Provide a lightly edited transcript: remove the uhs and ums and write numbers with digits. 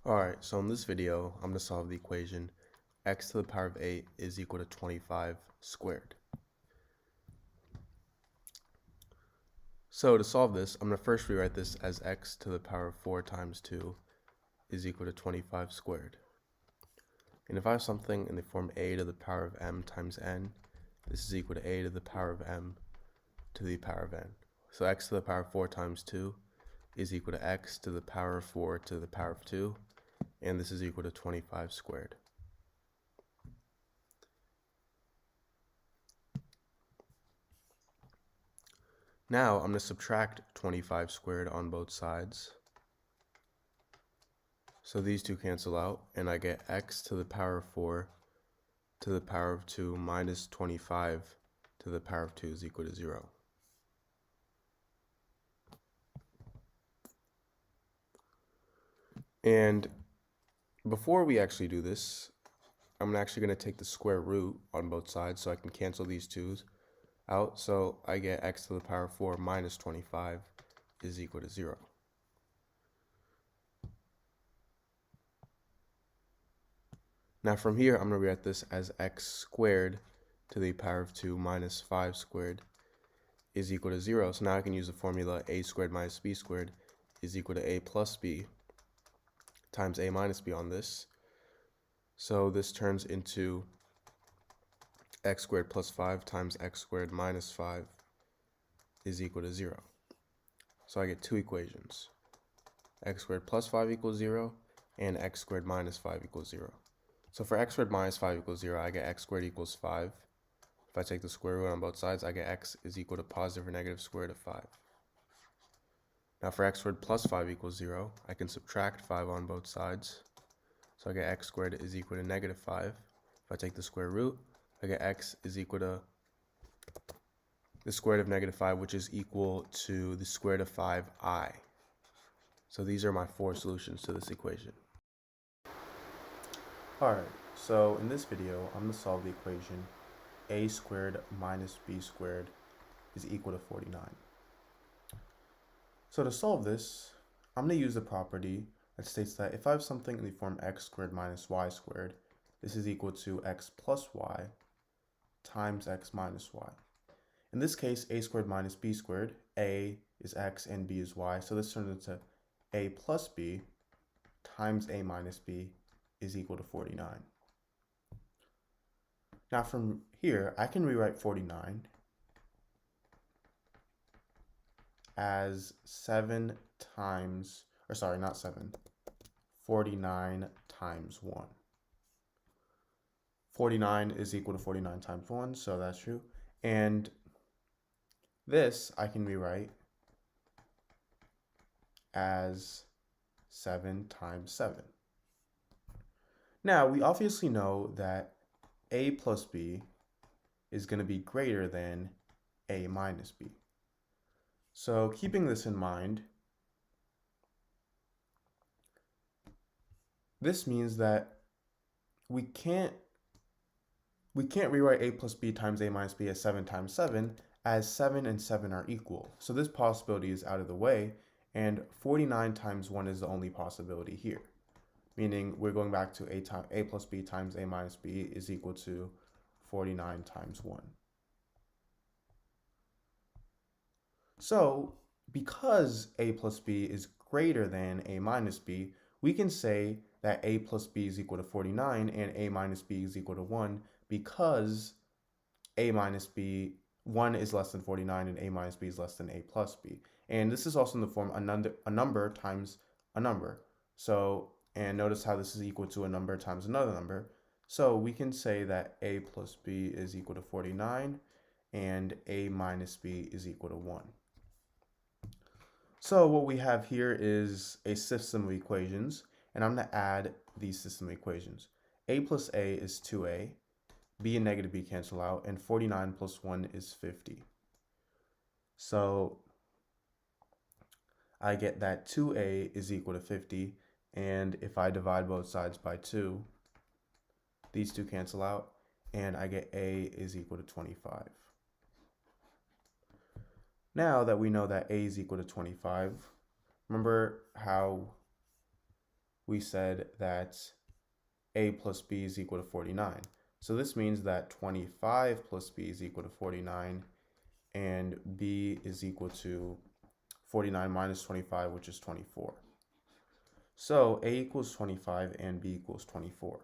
Alright, so in this video, I'm going to solve the equation x to the power of 8 is equal to 25 squared. So to solve this, I'm going to first rewrite this as x to the power of 4 times 2 is equal to 25 squared. And if I have something in the form a to the power of m times n, this is equal to a to the power of m to the power of n. So x to the power of 4 times 2 is equal to x to the power of 4 to the power of 2, and this is equal to 25 squared. Now I'm going to subtract 25 squared on both sides. So these two cancel out, and I get x to the power of 4 to the power of 2 minus 25 to the power of 2 is equal to 0. And before we actually do this, I'm actually going to take the square root on both sides so I can cancel these 2's out. So I get x to the power of 4 minus 25 is equal to 0. Now from here, I'm going to rewrite this as x squared to the power of 2 minus 5 squared is equal to 0. So now I can use the formula a squared minus b squared is equal to a plus b times a minus b on this. So this turns into x squared plus 5 times x squared minus 5 is equal to 0. So I get two equations. X squared plus 5 equals 0, and x squared minus 5 equals 0. So for x squared minus 5 equals 0, I get x squared equals 5. If I take the square root on both sides, I get x is equal to positive or negative square root of 5. Now for x squared plus 5 equals 0, I can subtract 5 on both sides. So I get x squared is equal to negative 5. If I take the square root, I get x is equal to the square root of negative 5, which is equal to the square root of 5i. So these are my four solutions to this equation. Alright, so in this video, I'm going to solve the equation a squared minus b squared is equal to 49. So to solve this, I'm going to use the property that states that if I have something in the form x squared minus y squared, this is equal to x plus y times x minus y. In this case, a squared minus b squared, a is x and b is y, so this turns into a plus b times a minus b is equal to 49. Now from here, I can rewrite 49 as 7 times, or sorry, not 7, 49 times 1. 49 is equal to 49 times 1, so that's true. And this I can rewrite as 7 times 7. Now, we obviously know that a plus b is going to be greater than a minus b. So keeping this in mind, this means that we can't rewrite a plus b times a minus b as 7 times 7, as 7 and 7 are equal. So this possibility is out of the way, and 49 times 1 is the only possibility here. Meaning we're going back to a plus b times a minus b is equal to 49 times 1. So because a plus b is greater than a minus b, we can say that a plus b is equal to 49 and a minus b is equal to 1 because a minus b, 1 is less than 49 and a minus b is less than a plus b. And this is also in the form a number times a number. So, and notice how this is equal to a number times another number. So we can say that a plus b is equal to 49 and a minus b is equal to 1. So what we have here is a system of equations, and I'm going to add these system of equations. A plus a is 2a, b and negative b cancel out, and 49 plus 1 is 50. So I get that 2a is equal to 50, and if I divide both sides by 2, these two cancel out, and I get a is equal to 25. Now that we know that a is equal to 25, remember how we said that a plus b is equal to 49. So this means that 25 plus b is equal to 49, and b is equal to 49 minus 25, which is 24. So a equals 25 and b equals 24.